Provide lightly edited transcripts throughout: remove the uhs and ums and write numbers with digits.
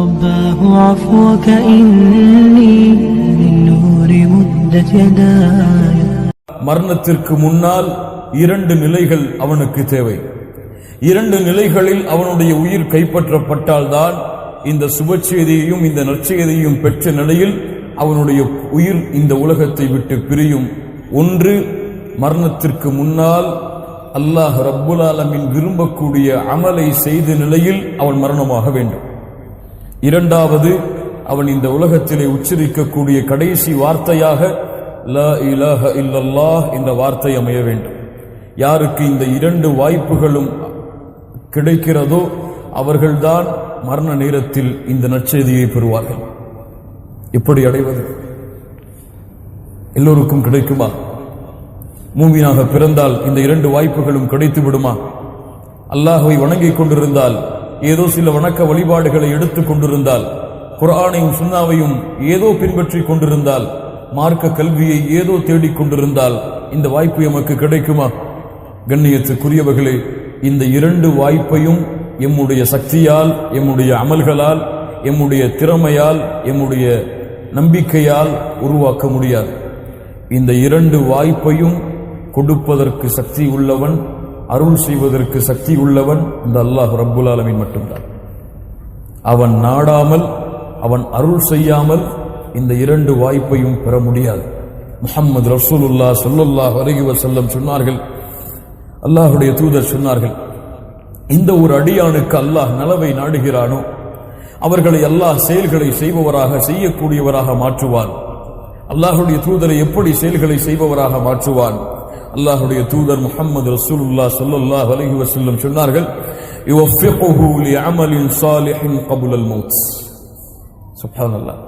رباه عفوك إني من نور مدت يداي. மரணத்திற்கு முன்னால் இரண்டு நிலைகள் அவனுக்கு தேவை. இரண்டு நிலைகளில் அவனுடைய உயிர் கைப்பற்றப்பட்டால்தான் இந்த சுபச்செய்தியையும் இந்த நற்செய்தியையும் பெற்ற நிலையில் அவனுடைய உயிர் இந்த உலகத்தை விட்டு பிரியும். ஒன்று, மரணத்திற்கு முன்னால் அல்லாஹ் ரப்புல் ஆலமீன் விரும்பக்கூடிய அமலை செய்த நிலையில் அவன் மரணமாக வேண்டும். இரண்டாவது, அவன் இந்த உலகத்திலே உச்சரிக்கக்கூடிய கடைசி வார்த்தையாக லா இலாஹ இல்லல்லாஹ் என்ற வார்த்தை அமைய வேண்டும். யாருக்கு இந்த இரண்டு வாய்ப்புகளும் கிடைக்கிறதோ அவர்கள்தான் மரண நேரத்தில் இந்த நற்செய்தியை பெறுவார்கள். எப்படி அடைவது? எல்லோருக்கும் கிடைக்குமா? மூமினாக பிறந்தால் இந்த இரண்டு வாய்ப்புகளும் கிடைத்து விடுமா? அல்லாஹ்வை வணங்கிக் கொண்டிருந்தால், ஏதோ சில வணக்க வழிபாடுகளை எடுத்துக் கொண்டிருந்தால், குர்ஆனையும் சுன்னாவையும் ஏதோ பின்பற்றிக் கொண்டிருந்தால், மார்க்க கல்வியை ஏதோ தேடிக் கொண்டிருந்தால் இந்த வாய்ப்பு எமக்கு கிடைக்குமா? கண்ணியத்துக்குரியவர்களே, இந்த இரண்டு வாய்ப்பையும் எம்முடைய சக்தியால், எம்முடைய அமல்களால், எம்முடைய திறமையால், எம்முடைய நம்பிக்கையால் உருவாக்க முடியாது. இந்த இரண்டு வாய்ப்பையும் கொடுப்பதற்கு சக்தி உள்ளவன், அருள் செய்வதற்கு சக்தி உள்ளவன் இந்த அல்லாஹ் ரப்புல் ஆலமீன் மட்டும்தான். அவன் நாடாமல், அவன் அருள் செய்யாமல் இந்த இரண்டு வாய்ப்பையும் பெற முடியாது. முஹம்மது ரசூலுல்லாஹ் ஸல்லல்லாஹு அலைஹி வஸல்லம் சொன்னார்கள், அல்லாஹ்வுடைய தூதர் சொன்னார்கள், இந்த ஒரு அடியானுக்கு அல்லாஹ் நலவை நாடுகிறானோ அவர்களை அல்லாஹ் செயல்களை செய்பவராக, செய்யக்கூடியவராக மாற்றுவான். அல்லாஹ்வுடைய தூதரை எப்படி செயல்களை செய்பவராக மாற்றுவான்? அல்லாஹ்வுடைய தூதர் முஹம்மது ரசூலுல்லாஹ் ஸல்லல்லாஹு அலைஹி வஸல்லம் சொன்னார்கள், யுவஃபிகுஹு லிஅமலின் ஸாலிஹின் கப்லல் மௌத். சுப்ஹானல்லாஹ்.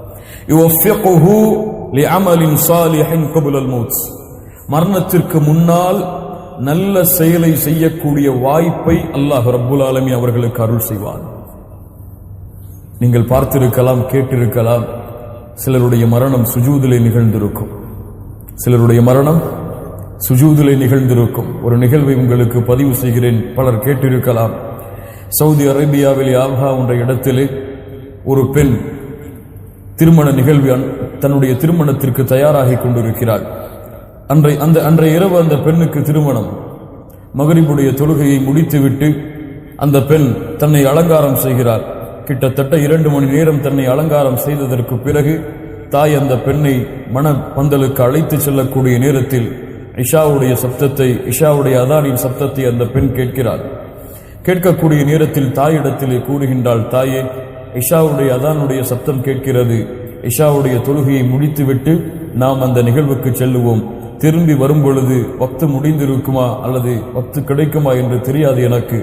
யுவஃபிகுஹு லிஅமலின் ஸாலிஹின் கப்லல் மௌத். மரணத்திற்கு முன்னால் நல்ல செயலை செய்யக்கூடிய வாய்ப்பை அல்லாஹ் ரப்புல் ஆலமீன் அவர்களுக்கு அருள் செய்வான். நீங்கள் பார்த்திருக்கலாம், கேட்டிருக்கலாம், சிலருடைய மரணம் சுஜூதிலே நிகழ்ந்திருக்கும். சிலருடைய மரணம் சுஜூதிலே நிகழ்ந்திருக்கும். ஒரு நிகழ்வை உங்களுக்கு பதிவு செய்கிறேன், பலர் கேட்டிருக்கலாம். சவுதி அரேபியாவில் ஆப்ஹா என்ற இடத்திலே ஒரு பெண் திருமண நிகழ்வு, தன்னுடைய திருமணத்திற்கு தயாராகி கொண்டிருக்கிறாள். அன்றைய இரவு அந்த பெண்ணுக்கு திருமணம். மகரிபுடைய தொழுகையை முடித்துவிட்டு அந்த பெண் தன்னை அலங்காரம் செய்கிறாள். கிட்டத்தட்ட 2 மணி நேரம் தன்னை அலங்காரம் செய்ததற்கு பிறகு தாய் அந்த பெண்ணை மணப்பந்தலுக்கு அழைத்து செல்லக்கூடிய நேரத்தில் இஷாவுடைய அதானின் சப்தத்தை அந்த பெண் கேட்கிறாள். கேட்கக்கூடிய நேரத்தில் தாயிடத்திலே கூறுகின்றாள், தாயே, இஷாவுடைய அதானுடைய சப்தம் கேட்கிறது, இஷாவுடைய தொழுகையை முடித்துவிட்டு நாம் அந்த நிகழ்வுக்கு செல்லுவோம். திரும்பி வரும் பொழுது வக்து முடிந்திருக்குமா அல்லது வக்து கிடைக்குமா என்று தெரியாது எனக்கு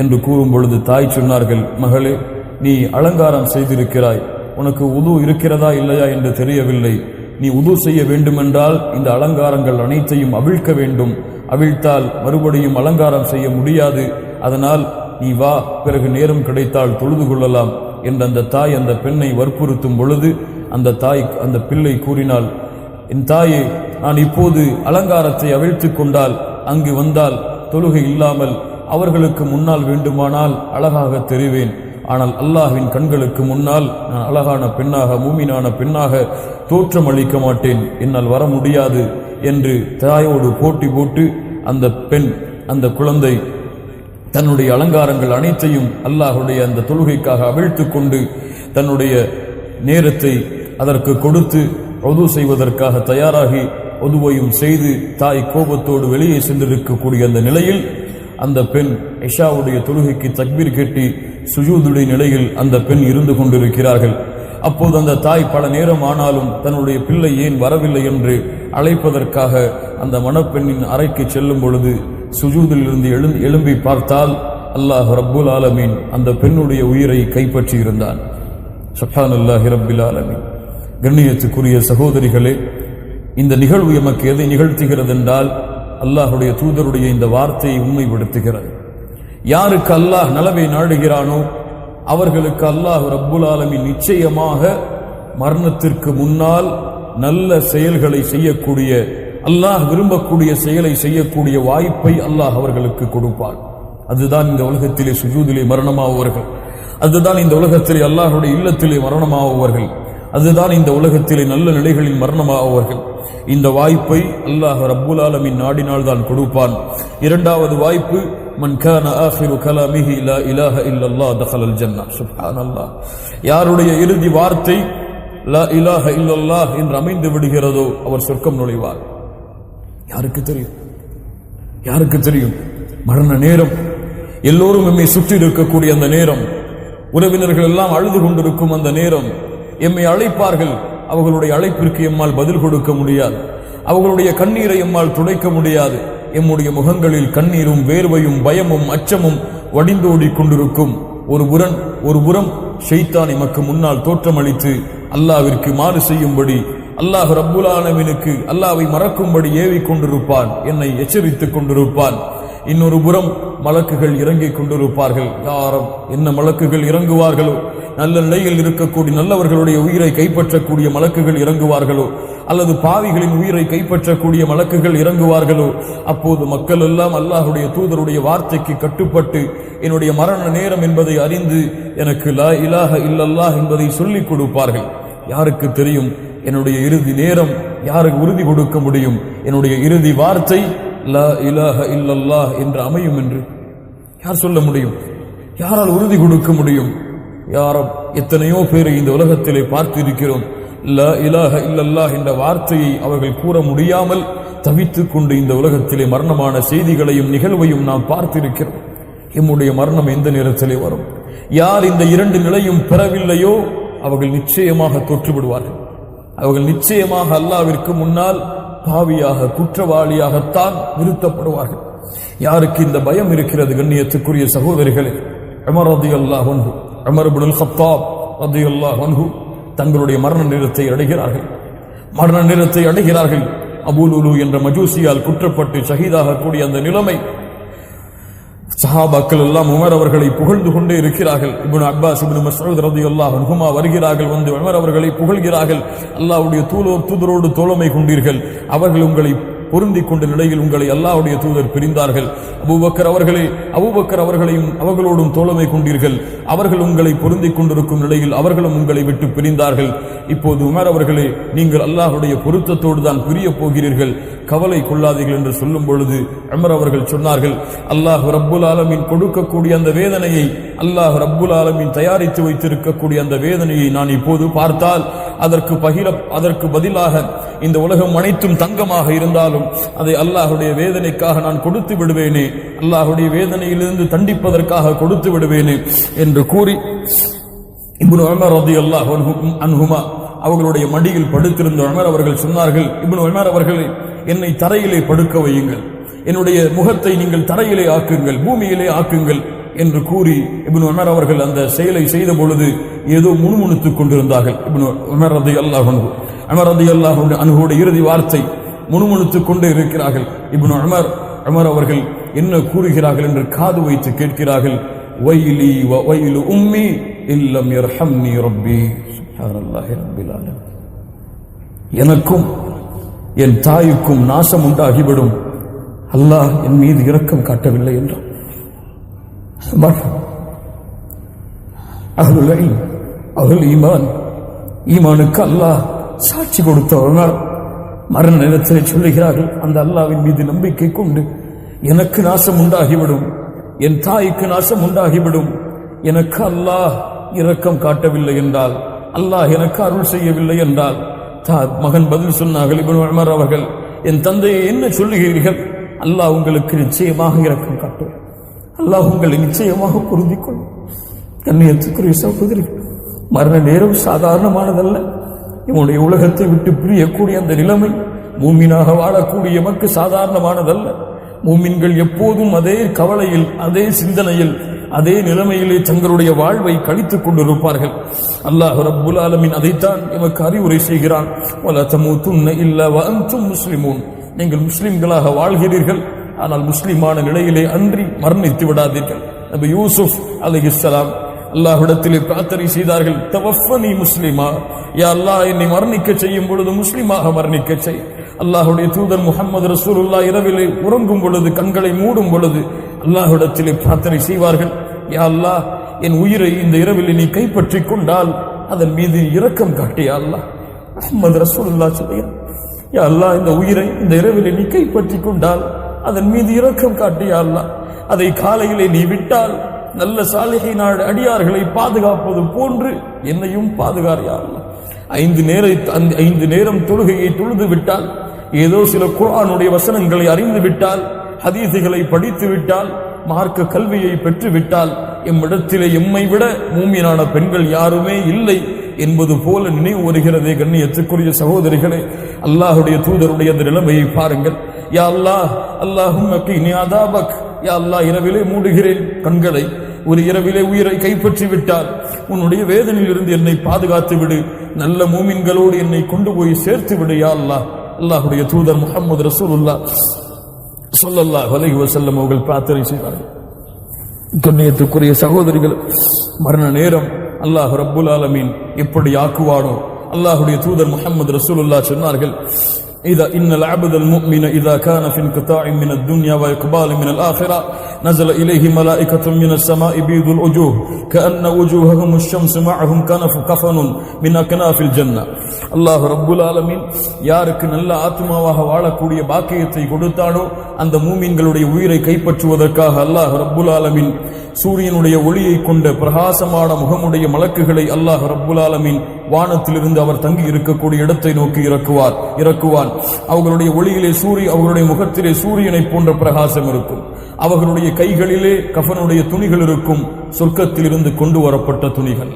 என்று கூறும் பொழுது தாய் சொன்னார்கள், மகளே, நீ அலங்காரம் செய்திருக்கிறாய், உனக்கு உது இருக்கிறதா இல்லையா என்று தெரியவில்லை. நீ உது செய்ய வேண்டுமென்றால் இந்த அலங்காரங்கள் அனைத்தையும் அவிழ்க்க வேண்டும். அவிழ்த்தால் மறுபடியும் அலங்காரம் செய்ய முடியாது. அதனால் நீ வா, பிறகு நேரம் கிடைத்தால் தொழுது கொள்ளலாம் என்று அந்த தாய் அந்த பெண்ணை வற்புறுத்தும் பொழுது அந்த பிள்ளை கூறினாள், என் தாயே, நான் இப்போது அலங்காரத்தை அவிழ்த்துக் கொண்டால் அங்கு வந்தால் தொழுகை இல்லாமல் அவர்களுக்கு முன்னால் வேண்டுமானால் அழகாக தெரிவேன். ஆனால் அல்லாஹ்வின் கண்களுக்கு முன்னால் நான் அழகான பெண்ணாக, மூமினான பெண்ணாக தோற்றம் அளிக்க மாட்டேன், என்னால் வர முடியாது என்று தாயோடு போட்டி போட்டு அந்த பெண், அந்த குழந்தை தன்னுடைய அலங்காரங்கள் அனைத்தையும் அல்லாஹ்வுடைய அந்த தொழுகைக்காக அவிழ்த்துக் கொண்டு தன்னுடைய நேரத்தை அதற்கு கொடுத்து உது செய்வதற்காக தயாராகி உதுவையும் செய்து தாய் கோபத்தோடு வெளியே சென்றிருக்கக்கூடிய அந்த நிலையில் அந்த பெண் இஷாவுடைய தொழுகைக்கு தக்பீர் கட்டி சுஜூதுடைய நிலையில் அந்த பெண் இருந்து கொண்டிருக்கிறார்கள். அப்போது அந்த தாய் பல நேரம் ஆனாலும் தன்னுடைய பிள்ளை ஏன் வரவில்லை என்று அழைப்பதற்காக அந்த மணப்பெண்ணின் அறைக்கு செல்லும் பொழுது சுஜூதில் இருந்து எழும்பி பார்த்தால் அல்லாஹ் ரப்புல் ஆலமீன் அந்த பெண்ணுடைய உயிரை கைப்பற்றி இருந்தான். சுப்ஹானல்லாஹி ரப்பில் ஆலமீன். கண்ணியத்துக்குரிய சகோதரிகளே, இந்த நிகழ்வு எமக்கு எதை நிகழ்த்துகிறது என்றால் அல்லாஹுடைய தூதருடைய இந்த வார்த்தையை உண்மைப்படுத்துகிறது. யாருக்கு அல்லாஹ் நலவை நாடுகிறானோ அவர்களுக்கு அல்லாஹ் ரப்புல் ஆலமீன் நிச்சயமாக மரணத்திற்கு முன்னால் நல்ல செயல்களை செய்யக்கூடிய, அல்லாஹ் விரும்பக்கூடிய செயலை செய்யக்கூடிய வாய்ப்பை அல்லாஹ் அவர்களுக்கு கொடுப்பார். அதுதான் இந்த உலகத்திலே சுஜூதிலே மரணமாவர்கள். அதுதான் இந்த உலகத்திலே அல்லாஹ்வுடைய இல்லத்திலே மரணமாகுவார்கள். அதுதான் இந்த உலகத்திலே நல்ல நிலைகளில் மரணமாகுவார்கள். இந்த வாய்ப்பை அல்லாஹ் ரப்புல் ஆலமீன் நாடினால் தான் கொடுப்பான். இரண்டாவது வாய்ப்பு, மன் கான ஆகிரு கலாமிஹி லா இலாஹ இல்லல்லாஹ் தഖலல் ஜன்னah. சுப்ஹானல்லாஹ். யாருடைய இறுதி வார்த்தை லா இலாஹ இல்லல்லாஹ் என்று அமைந்து விடுகிறதோ அவர் சொர்க்கம் நுழைவார். யாருக்கு தெரியும்? யாருக்கு தெரியும்? மரண நேரம், எல்லோரும் எம்மை சுற்றி இருக்கக்கூடிய அந்த நேரம், உறவினர்கள் எல்லாம் அழுது கொண்டிருக்கும் அந்த நேரம், எம்மை அழைப்பார்கள். அவர்களுடைய அழைப்பிற்கு எம்மால் பதில் கொடுக்க முடியாது. அவர்களுடைய கண்ணீரை எம்மால் துடைக்க முடியாது. எம்முடைய முகங்களில் கண்ணீரும் வேர்வையும் பயமும் அச்சமும் வடிந்தோடிக் கொண்டிருக்கும். ஒரு புறம் ஷைத்தான் எமக்கு முன்னால் தோற்றமளித்து அல்லாஹ்விற்கு மாறு செய்யும்படி, அல்லாஹ் ரப்புல் ஆலமீனுக்கு அல்லாஹ்வை மறக்கும்படி ஏவிக் கொண்டிருப்பான், என்னை எச்சரித்துக் கொண்டிருப்பான். இன்னொரு புறம் மலக்குகள் இறங்கிக் கொண்டிருப்பார்கள். யாரும் என்ன மலக்குகள் இறங்குவார்களோ, நல்ல நிலையில் இருக்கக்கூடிய நல்லவர்களுடைய உயிரை கைப்பற்றக்கூடிய மலக்குகள் இறங்குவார்களோ, அல்லது பாவிகளின் உயிரை கைப்பற்றக்கூடிய மலக்குகள் இறங்குவார்களோ, அப்போது மக்கள் எல்லாம் அல்லாஹ்வுடைய தூதருடைய வார்த்தைக்கு கட்டுப்பட்டு என்னுடைய மரண நேரம் என்பதை அறிந்து எனக்கு லா இலாஹ இல்லல்லாஹ் என்பதை சொல்லிக் கொடுப்பார்கள். யாருக்கு தெரியும் என்னுடைய இறுதி நேரம்? யாருக்கு உறுதி கொடுக்க முடியும் என்னுடைய இறுதி வார்த்தை லா இலாஹ இல்லல்லாஹ் என்று அமையும் என்று? யார் சொல்ல முடியும்? யாரால் உறுதி கொடுக்க முடியும்? யாரும் எத்தனையோ பேரை இந்த உலகத்திலே பார்த்திருக்கிறோம். லா இலாஹ இல்லல்லாஹ் என்ற வார்த்தையை அவர்கள் கூற முடியாமல் தவித்துக் கொண்டு இந்த உலகத்திலே மரணமான செய்திகளையும் நிகழ்வையும் நாம் பார்த்திருக்கிறோம். எம்முடைய மரணம் எந்த நேரத்திலே வரும்? யார் இந்த இரண்டு நிலையும் பெறவில்லையோ அவர்கள் நிச்சயமாக தோற்றுவிடுவார்கள். அவர்கள் நிச்சயமாக அல்லாஹ்விற்கு முன்னால் பாவியாக குற்றவாளியாகத்தான் நிறுத்தப்படுவார்கள். யாருக்கு இந்த பயம் இருக்கிறது? கண்ணியத்துக்குரிய சகோதரிகளே, உமர் ரலியல்லாஹு அன்ஹு, உமர் இப்னுல் கத்தாப் ரலியல்லாஹு அன்ஹு தங்களுடைய மரண நேரத்தை அடைகிறார்கள். அபூ லுலு என்ற மஜூசியால் குற்றப்பட்டு ஷஹீதாகக்கூடிய அந்த நிலைமை. சஹாபாக்கள் எல்லாம் உமர் அவர்களை புகழ்ந்து கொண்டே இருக்கிறார்கள். இப்னு அப்பாஸ், இப்னு மஸ்ஊத் ரலியல்லாஹு அன்ஹுமா வருகிறார்கள். வந்து உமர் அவர்களை புகழ்கிறார்கள். அல்லாஹ்வுடைய தூதரோடு தோழமை கொண்டீர்கள், அவர்கள் உங்களை பொருந்திக் கொண்ட நிலையில் உங்களை அல்லாஹ்வுடைய தூதர் பிரிந்தார்கள். அபூபக்கர் அவர்களையும் அவர்களோடும் தோழமை கொண்டீர்கள், அவர்கள் உங்களை பொருந்திக் கொண்டிருக்கும் நிலையில் அவர்களும் உங்களை விட்டு பிரிந்தார்கள். இப்போது உமர் அவர்களே, நீங்கள் அல்லாஹ்வுடைய பொருத்தத்தோடு தான் பிரிய போகிறீர்கள், கவலை கொள்ளாதீர்கள் என்று சொல்லும் பொழுது உமர் அவர்கள் சொன்னார்கள், அல்லாஹ் ரப்புல் ஆலமீன் கொடுக்கக்கூடிய அந்த வேதனையை, அல்லாஹ் ரப்புல் ஆலமீன் தயாரித்து வைத்திருக்கக்கூடிய அந்த வேதனையை நான் இப்போது பார்த்தால் அதற்கு பதிலாக இந்த உலகம் அனைத்தும் தங்கமாக இருந்தாலும் அதை அல்லாஹ்வுடைய வேதனைக்காக நான் கொடுத்து விடுவேனே, அல்லாஹ்வுடைய வேதனையிலிருந்து தண்டிப்பதற்காக கொடுத்து விடுவேனே என்று கூறி இப்னு உமர் ரலியல்லாஹு அன்ஹுமா அவர்களுடைய மடியில் படுத்திருந்த உமர் அவர்கள் சொன்னார்கள், இப்னு உமர் அவர்களே, என்னை தரையிலே படுக்க வையுங்கள், என்னுடைய முகத்தை நீங்கள் தரையிலே ஆக்குங்கள், பூமியிலே ஆக்குங்கள் என்று கூறி இப்னு உமர் அவர்கள் அந்த செயலை செய்த பொழுது ஏதோ முணுமுணுத்துக் கொண்டிருந்தார்கள். இப்னு உமர் ரலியல்லாஹு அன்ஹு, உமர் ரலியல்லாஹு அன்ஹுடைய இறுதி வார்த்தை முணுமுணுத்துக் கொண்டே இருக்கிறார்கள். இப்னு உமர் அவர்கள் என்ன கூறுகிறார்கள் என்று காது வைத்து கேட்கிறார்கள். வைலி வ வைலு உம்மி இல்லம் யர்ஹம்னி ரப்பி. சுப்ஹானல்லாஹி ரப்பில் ஆலமீன். எனக்கும் என் தாய்க்கும் நாசம் உண்டாகிவிடும், அல்லாஹ் என் மீது இரக்கம் காட்டவில்லை என்றார். அஹ்லுல் ஈமானுக்கு அல்லாஹ் சாட்சி கொடுத்தவர்கள் மரண நேரத்தில் சொல்லுகிறார்கள், அந்த அல்லாஹ்வின் மீது நம்பிக்கை கொண்டு எனக்கு நாசம் உண்டாகிவிடும், என் தாய்க்கு நாசம் உண்டாகிவிடும், எனக்கு அல்லாஹ் இரக்கம் காட்டவில்லை என்றால், அல்லாஹ் எனக்கு அருள் செய்யவில்லை என்றால், மகன் பதில் சொன்னார்கள், இப்னு உமர் அவர்கள், என் தந்தையை என்ன சொல்லுகிறீர்கள்? அல்லாஹ் உங்களுக்கு நிச்சயமாக இரக்கம் காட்டும், அல்லாஹ் உங்களை நிச்சயமாக பொருந்திக் கொள்ளும். கண்ணியத்துக்குரிய சகோதரி, மரண நேரம் சாதாரணமானதல்ல. இவனுடைய உலகத்தை விட்டு பிரியக்கூடிய அந்த நிலைமை மூமினாக வாழக்கூடிய எமக்கு சாதாரணமானதல்ல. மூமின்கள் எப்போதும் அதே கவலையில், அதே சிந்தனையில், அதே நிலைமையிலே தங்களுடைய வாழ்வை கழித்துக் கொண்டிருப்பார்கள். அல்லாஹ் ரப்புல் ஆலமீன் அதைத்தான் எமக்கு அறிவுரை செய்கிறான். வலா தமூதுன்ன இல்லா வ அன்தும் முஸ்லிமூன். நீங்கள் முஸ்லிம்களாக வாழ்கிறீர்கள், ஆனால் முஸ்லிமான நிலையிலே அன்றி மரணித்து விடாதீர்கள். நபி யூசுப் அலைஹிஸ்ஸலாம் அல்லாஹ்விடத்திலே பிரார்த்தனை செய்தார்கள், தவஃபனி முஸ்லிமா, யா அல்லாஹ் என்னை மரணிக்க செய்யும் பொழுது முஸ்லிமாக மரணிக்க செய். அல்லாஹ்வுடைய தூதர் முஹம்மது ரசூலுல்லாஹ் இரவிலே உறங்கும் பொழுது, கண்களை மூடும் பொழுது அல்லாஹ்விடத்திலே பிரார்த்தனை செய்வார்கள், யா அல்லாஹ், என் உயிரை இந்த இரவில் நீ கைப்பற்றி கொண்டால் அதன் மீது இரக்கம் காட்டு யா அல்லாஹ். முஹம்மது ரசூலுல்லாஹ் சொல்கிறார், யா அல்லாஹ், இந்த உயிரை இந்த இரவில் நீ கைப்பற்றி கொண்டால் அதன் மீது இரக்கம் காட்டு யா அல்லாஹ். அதை காலையிலே நீ விட்டால் நல்ல சாலிஹீன் அடியார்களை பாதுகாப்பது போன்று என்னையும் பாதுகார் யா அல்லாஹ். 5 நேரம் தொழுகையை தொழுது விட்டால், ஏதோ சில குர்ஆனுடைய வசனங்களை அறிந்து விட்டால், ஹதீஸுகளை படித்து விட்டால், மார்க்க கல்வியை பெற்று விட்டால், எம்மிடத்திலே எம்மை விட மூமினான பெண்கள் யாருமே இல்லை என்பது போல நினைவு வருகிறதே. கண்ணியத்துக்குரிய சகோதரிகளே, அல்லாஹுடைய தூதருடைய அந்த நிலைமையை பாருங்கள். யா அல்லாஹ், அல்லாஹும்ம கினி அதாபக், யா அல்லாஹ், இரவிலே மூடுகிறேன் கண்களை, ஒரு இரவிலே உயிரை கைப்பற்றி விட்டால் உன்னுடைய வேதனையில் இருந்து என்னை பாதுகாத்து விடு, நல்ல மூமின்களோடு என்னை கொண்டு போய் சேர்த்து விடு யா அல்லாஹ். அல்லாஹுடைய தூதர் முஹம்மது ரசூலுல்லாஹ் ஸல்லல்லாஹு அலைஹி வஸல்லம் அவர்கள் பிரார்த்தனை செய்தார்கள். கண்ணியத்துக்குரிய சகோதரிகள், மரண நேரம் அல்லாஹ் ரப்புல் ஆலமீன் எப்படி ஆக்குவானோ, அல்லாஹுடைய தூதர் முஹம்மது ரசூலுல்லாஹ் சொன்னார்கள், إذا إن العبد المؤمن إذا كان في انقطاع من الدنيا وإقبال من الآخرة نزل إليه ملائكة من السماء بيض الوجوه كأن وجوههم الشمس معهم كفن من أكناف الجنة. அல்லாஹ் ரப்புல் ஆலமீன் யாருக்கு நல்ல ஆத்மாவாக வாழக்கூடிய பாக்கியத்தை கொடுத்தானோ அந்த மூமின்களுடைய உயிரை கைப்பற்றுவதற்காக அல்லாஹ் ரப்புல் ஆலமீன் சூரியனுடைய ஒளியை கொண்ட பிரகாசமான முகமுடைய மலக்குகளை அல்லாஹ் ரப்புல் ஆலமீன் வானத்திலிருந்து அவர் தங்கி இருக்கக்கூடிய இடத்தை நோக்கி இறக்குவான். அவர்களுடைய ஒளியிலே அவர்களுடைய முகத்திலே சூரியனை போன்ற பிரகாசம் இருக்கும். அவர்களுடைய கைகளிலே கஃபனுடைய துணிகள் இருக்கும். சொர்க்கத்திலிருந்து கொண்டு வரப்பட்ட துணிகள்,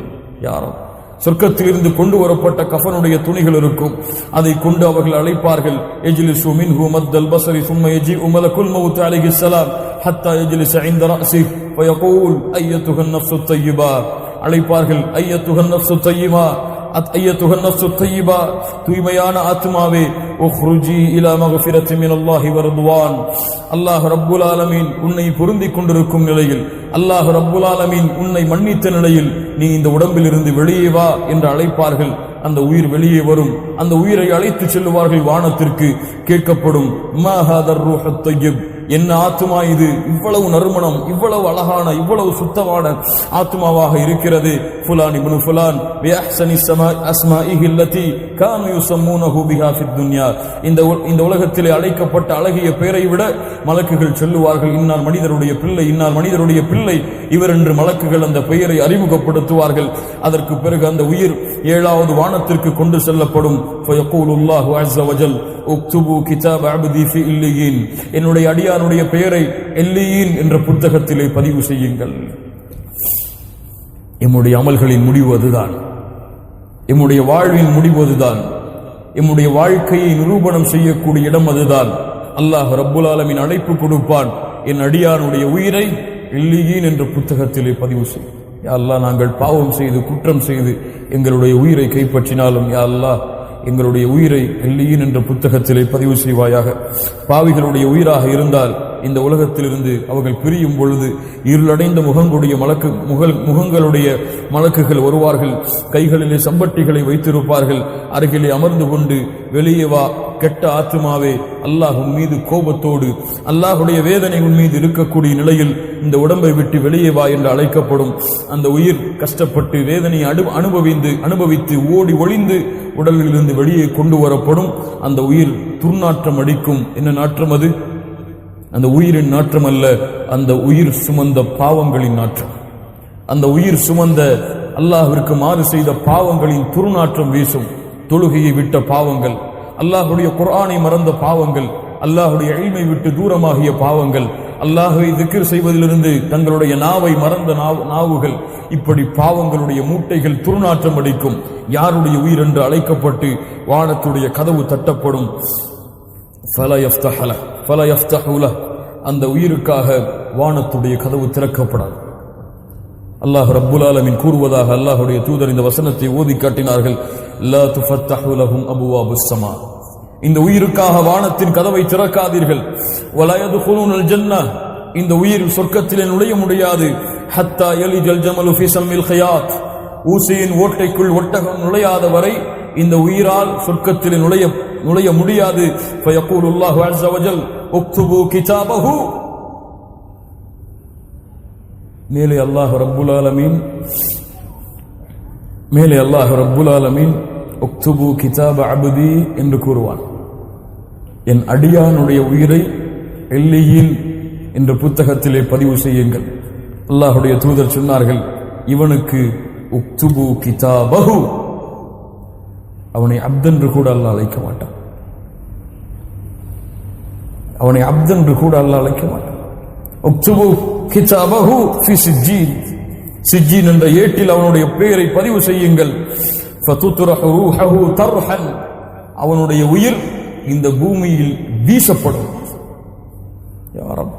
யாரும் சொர்க்கத்திலிருந்து கொண்டு வரப்பட்ட கஃபனுடைய துணிகள் இருக்கும். அதை கொண்டு அவர்கள் அழைப்பார்கள், எஜ்லிசு மின்ஹு மத்தல் பஸரி ثم يجيء ملك الموت عليه السلام حتى يجلس عند رأسه ويقول أيتها النفس الطيبة. அழைப்பார்கள், ஐயத்துஹ நஃப்ஸு தய்யிபா, ஐயத்துஹ நஃப்ஸு தய்யிபா, தூய்மையான ஆத்மாவே, உக்ருஜி இலா மக்ஃபிரத்தி மினல்லாஹி வ ரிضவான். அல்லாஹ் ரப்புல் ஆலமீன் உன்னை பொருந்திக் கொண்டிருக்கும் நிலையில், அல்லாஹ் ரப்புல் ஆலமீன் உன்னை மன்னித்த நிலையில் நீ இந்த உடம்பில் இருந்து வெளியே வா என்று அழைப்பார்கள். அந்த உயிர் வெளியே வரும். அந்த உயிரை அழைத்து செல்லுவார்கள் வானத்திற்கு. கேட்கப்படும், மா ஹாதர் ரூஹுத் தய்யிப், என்ன ஆத்மா இது, இவ்வளவு நறுமணம், இவ்வளவு அழகான, இவ்வளவு சுத்தமான ஆத்மாவாக இருக்கிறது. ஃபுலான் இப்னு ஃபுலான் பி அஹ்ஸனி அஸ்மாஇஹி அல்லதி கானு யுஸம்மூனஹு பிஹா ஃபித் துன்யா. இந்த உலகத்திலே அழைக்கப்பட்ட அழகிய பெயரை விட மலக்குகள் சொல்லுவார்கள், இன்னார் மனிதருடைய பிள்ளை, இன்னார் மனிதருடைய பிள்ளை இவர் என்று மலக்குகள் அந்த பெயரை அறிமுகப்படுத்துவார்கள். அதற்கு பிறகு அந்த உயிர் 7வது வானத்திற்கு கொண்டு செல்லப்படும். ஃபயகூலுல்லாஹு அஸ்ஸ வஜல் உக்துபு கிதாப அப்தி ஃபி இல்லியீன், என்னுடைய அடியானுடைய பெயரை எல்லியீன் என்ற புத்தகத்திலே பதிவு செய்யுங்கள். எம்முடைய அமல்களின் முடிவு அதுதான், எம்முடைய வாழ்வின் முடிவு அதுதான், எம்முடைய வாழ்க்கையை நிரூபணம் செய்யக்கூடிய இடம் அதுதான். அல்லாஹ் ரப்புல் ஆலமீன் அழைப்பு கொடுப்பான், என் அடியானுடைய உயிரை எல்லியீன் என்ற புத்தகத்திலே பதிவு செய். யா அல்லாஹ், நாங்கள் பாவம் செய்து குற்றம் செய்து எங்களுடைய உயிரை கைப்பற்றினாலும் யா அல்லாஹ் எங்களுடைய உயிரை எல்லியீன் என்ற புத்தகத்திலே பதிவு செய்வாயாக. பாவிகளுடைய உயிராக இருந்தால் இந்த உலகத்திலிருந்து அவர்கள் பிரியும் பொழுது இருளடைந்த முகங்களுடைய மலக்குகள் வருவார்கள். கைகளிலே சம்பட்டிகளை வைத்திருப்பார்கள். அருகிலே அமர்ந்து கொண்டு, வெளியே வா கெட்ட ஆத்மாவே, அல்லாஹ் உன் மீது கோபத்தோடு, அல்லாஹுடைய வேதனை உன் மீது இருக்கக்கூடிய நிலையில் இந்த உடம்பை விட்டு வெளியே வா என்று அழைக்கப்படும். அந்த உயிர் கஷ்டப்பட்டு வேதனையை அனுபவித்து ஓடி ஒளிந்து உடலிலிருந்து வெளியே கொண்டு வரப்படும். அந்த உயிர் துர்நாற்றம் அடிக்கும். என்ன நாற்றம் அது? அந்த உயிரின் நாற்றம் அல்ல, அந்த உயிர் சுமந்த பாவங்களின் நாற்றம். அந்த உயிர் சுமந்த அல்லாஹ்விற்கு மாறு செய்த பாவங்களின் துர்நாற்றம் வீசும். தொழுகையை விட்ட பாவங்கள், அல்லாஹுடைய குர்ஆனை மறந்த பாவங்கள், அல்லாஹுடைய இல்மை விட்டு தூரமாகிய பாவங்கள், அல்லாஹ்வை திக்ர் செய்வதிலிருந்து தங்களுடைய நாவை மறந்த நாவுகள், இப்படி பாவங்களுடைய மூட்டைகள் துர்நாற்றம் அடிக்கும். யாருடைய உயிர் என்று அழைக்கப்பட்டு வானத்துடைய கதவு தட்டப்படும். அந்த உயிருக்காக வானத்துடைய கதவு திறக்கப்படாது. அல்லாஹ் ரப்புல் ஆலமீன் கூறுவதாக அல்லாஹுடைய தூதர் இந்த வசனத்தை ஓதி காட்டினார்கள். லா துஃபத்தஹு லஹும் அபுவாபுஸ் ஸமா, இந்த உயிருக்காக வானத்தின் கதவை திறக்காதீர்கள். வலா யதுகுலூனல் ஜன்னah, இந்த உயிர் சொர்க்கத்திலே நுழைய முடியாது. ஹத்தா யலிஜல் ஜமலு ஃபீ ஸம்மில் ஹியாத், ஊசியின் ஓட்டைக்குள் ஒட்டகம் நுழையாத வரை இந்த உயிரால் சொர்க்கத்திலே நுழைய முடியாது. ஃபயகூலுல்லாஹு அஸ்ஸ வஜல் உக்துபு கிதாபஹு, மேலே அல்லாஹ் ரப்புல் ஆலமீன் உக்துபு கிதாப அப்தி என்று கூறுவான். என் அடியானுடைய உயிரை எல்லியில் என்ற புத்தகத்திலே பதிவு செய்யுங்கள். அல்லாஹுடைய தூதர் சொன்னார்கள், இவனுக்கு உக்துபு கிதாபஹு, அவனை அப்தென்று கூட அல்லாஹ் அழைக்க மாட்டான். அவனை அப்தென்று கூட அல்லாஹ் அழைக்க மாட்டான். உக்துபு கிதாபஹு ஃபி சிஜ்ஜீன், சிஜ்ஜீன் என்ற ஏட்டில் அவனுடைய பெயரை பதிவு செய்யுங்கள். ஃபதுத்ரஹு ரூஹஹு தர்ஹன், அவனுடைய உயிர் இந்த பூமியில் வீசப்படும். யா ரப்,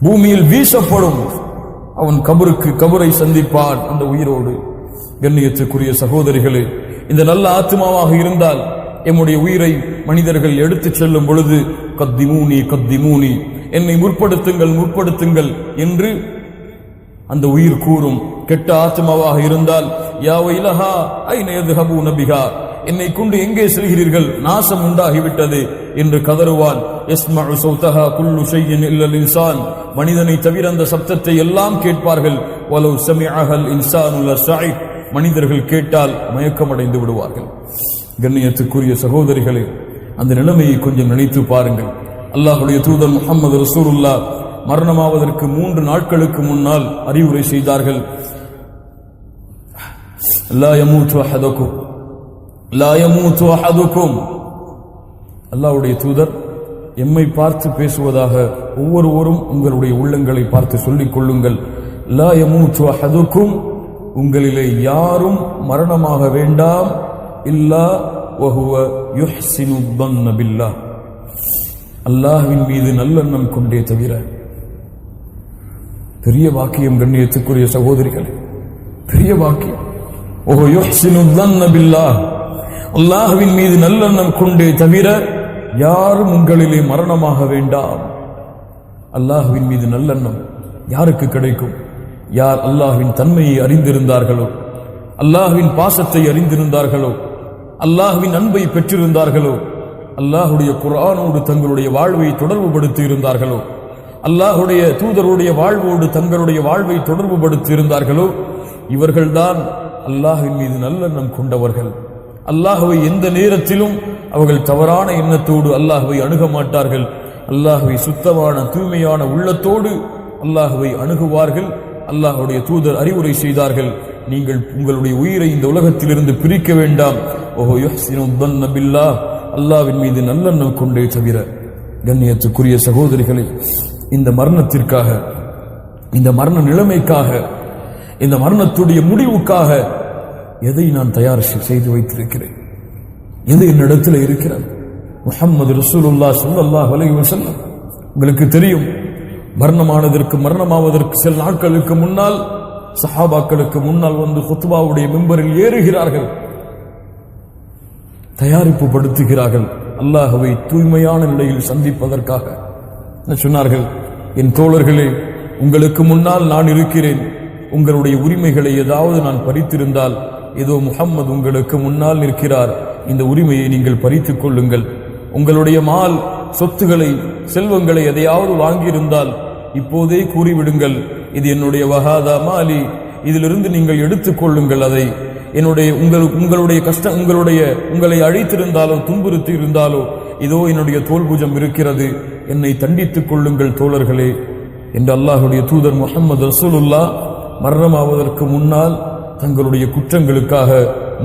பூமியில் வீசப்படும். அவன் கபரை சந்திப்பான் அந்த உயிரோடு. கண்ணியத்துக்குரிய சகோதரிகளே, இந்த நல்ல ஆத்மாவாக இருந்தால் எம்முடைய உயிரை மனிதர்கள் எடுத்துச் செல்லும் பொழுது கத்திமூனி கத்திமூனி, என்னை முற்படுத்துங்கள் என்று அந்த உயிர் கூறும். கெட்ட ஆத்மாவாக இருந்தால் யா வைலஹா ஐன யذهبون பிஹா, என்னை கொண்டு எங்கே செல்கிறீர்கள், நாசம் உண்டாகிவிட்டது என்று கதறுவான். யஸ்மஉ ஸௌதஹா குல்லு ஷைஇன் இல்லல் இன்சான், மனிதனை தவிர அந்த சப்தத்தை எல்லாம் கேட்பார்கள். வலவ் ஸமிஅஹல் இன்சானு லஸஇக், மனிதர்கள் கேட்டால் மயக்கமடைந்து விடுவார்கள். கண்ணியத்துக்குரிய சகோதரிகளே, அந்த நிலைமையை கொஞ்சம் நினைத்து பாருங்கள். அல்லாஹ்வுடைய தூதர் முஹம்மது ரசூலுல்லாஹ் மரணமாவதற்கு 3 நாட்களுக்கு முன்னால் அறிவுரை செய்தார்கள். லா யமூது அஹதுக்கும், அல்லாஹ்வுடைய தூதர் எம்மை பார்த்து பேசுவதாக ஒவ்வொருவரும் உங்களுடைய உள்ளங்களை பார்த்து சொல்லிக் கொள்ளுங்கள். லா யமூது அஹதுக்கும், உங்களிலே யாரும் மரணமாக வேண்டாம். இல்லா வஹுவ யுஹ்சினு ظن பில்லாஹ், அல்லாஹ்வின் மீது நல்லெண்ணம் கொண்டே தவிர. பெரிய வாக்கியம் கண்ணியத்துக்குரிய சகோதரிகளே, பெரிய வாக்கியம். ஓஹோ யுஹ்சினு ظن பில்லாஹ், அல்லாஹ்வின் மீது நல்லெண்ணம் கொண்டே தவிர யாரும் உங்களிலே மரணமாக வேண்டாம். அல்லாஹ்வின் மீது நல்லெண்ணம் யாருக்கு கிடைக்கும்? யார் அல்லாஹ்வின் தன்மையை அறிந்திருந்தார்களோ, அல்லாஹ்வின் பாசத்தை அறிந்திருந்தார்களோ, அல்லாஹ்வின் அன்பை பெற்றிருந்தார்களோ, அல்லாஹ்வுடைய குர்ஆனோடு தங்களுடைய வாழ்வை தொடர்புபடுத்தி இருந்தார்களோ, அல்லாஹ்வுடைய தூதருடைய வாழ்வோடு தங்களுடைய வாழ்வை தொடர்புபடுத்தி இருந்தார்களோ, இவர்கள்தான் அல்லாஹ்வின் மீது நல்லெண்ணம் கொண்டவர்கள். அல்லாஹ்வை எந்த நேரத்திலும் அவர்கள் தவறான எண்ணத்தோடு அல்லாஹ்வை அணுக மாட்டார்கள். அல்லாஹ்வை சுத்தமான தூய்மையான உள்ளத்தோடு அல்லாஹ்வை அணுகுவார்கள். அல்லாஹ்வுடைய தூதர் அறிவுரை செய்தார்கள், நீங்கள் உங்களுடைய உயிரை இந்த உலகத்திலிருந்து பிரிக்க வேண்டாம். ஓஹோ யுஹ்சினு ظن பில்லாஹ், அல்லாஹ்வின் மீது நல்லெண்ணம் கொண்டே தவிர. கண்ணியத்துக்குரிய சகோதரிகளே, இந்த மரணத்திற்காக, இந்த மரண நிலைமைக்காக, இந்த மரணத்துடைய முடிவுக்காக எதை நான் தயார் செய்து வைத்திருக்கிறேன்? எது என்னிடத்தில் இருக்கிறது? முஹம்மது ரசூலுல்லாஹ் ஸல்லல்லாஹு அலைஹி வஸல்லம், உங்களுக்கு தெரியும், மரணமாவதற்கு சில நாட்களுக்கு முன்னால் சஹாபாக்களுக்கு முன்னால் வந்து குத்பாவுடைய மிம்பரில் ஏறுகிறார்கள், தயாரிப்பு படுத்துகிறார்கள் அல்லாஹ்வை தூய்மையான நிலையில் சந்திப்பதற்காக. சொன்னார்கள், என் தோழர்களே, உங்களுக்கு முன்னால் நான் இருக்கிறேன். உங்களுடைய உரிமைகளை ஏதாவது நான் பறித்திருந்தால், ஏதோ முஹம்மது உங்களுக்கு முன்னால் நிற்கிறார், இந்த உரிமையை நீங்கள் பறித்துக் கொள்ளுங்கள். உங்களுடைய மால் சொத்துக்களை செல்வங்களை எதையாவது வாங்கியிருந்தால் இப்போதே கூறிவிடுங்கள், இது என்னுடைய வஹாதா மாலி, இதிலிருந்து நீங்கள் எடுத்துக் கொள்ளுங்கள். அதை உங்களுடைய கஷ்டம், உங்களை அழைத்திருந்தாலோ துன்புறுத்தி இருந்தாலோ, இதோ என்னுடைய தோல்புஜம் இருக்கிறது, என்னை தண்டித்துக் கொள்ளுங்கள் தோழர்களே என்று அல்லாஹ்வுடைய தூதர் முஹம்மது ரசூலுல்லாஹ் மரணமாவதற்கு முன்னால் தங்களுடைய குற்றங்களுக்காக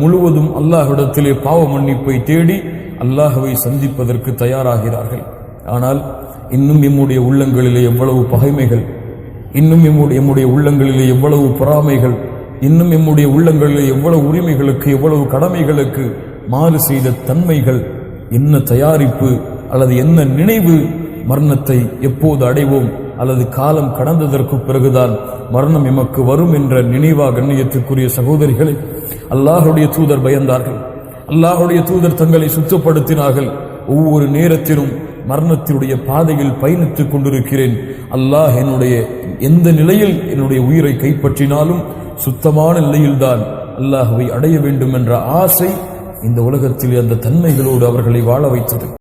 முழுவதும் அல்லாஹ்விடத்திலே பாவ மன்னிப்பை தேடி அல்லாஹ்வை சந்திப்பதற்கு தயாராகிறார்கள். ஆனால் இன்னும் எம்முடைய உள்ளங்களிலே எவ்வளவு பகைமைகள், இன்னும் எம்முடைய உள்ளங்களிலே எவ்வளவு பொறாமைகள், இன்னும் எம்முடைய உள்ளங்களிலே எவ்வளவு உரிமைகளுக்கு எவ்வளவு கடமைகளுக்கு மாறு செய்த தன்மைகள், என்ன தயாரிப்பு அல்லது என்ன நினைவு, மரணத்தை எப்போது அடைவோம் அல்லது காலம் கடந்ததற்கு பிறகுதான் மரணம் எமக்கு வரும் என்ற நினைவாக கண்ணியத்திற்குரிய சகோதரிகளை அல்லாஹ்வுடைய தூதர் பயந்தார்கள். அல்லாஹ்வுடைய தூதர் தங்களை சுத்தப்படுத்தினார்கள். ஒவ்வொரு நேரத்திலும் மரணத்தினுடைய பாதையில் பயணித்துக் கொண்டிருக்கிறேன். அல்லாஹ் என்னுடைய எந்த நிலையில் என்னுடைய உயிரை கைப்பற்றினாலும் சுத்தமான நிலையில்தான் அல்லாஹ்வை அடைய வேண்டும் என்ற ஆசை இந்த உலகத்தில் அந்த தன்மைகளோடு அவர்களை வாழ வைத்தது.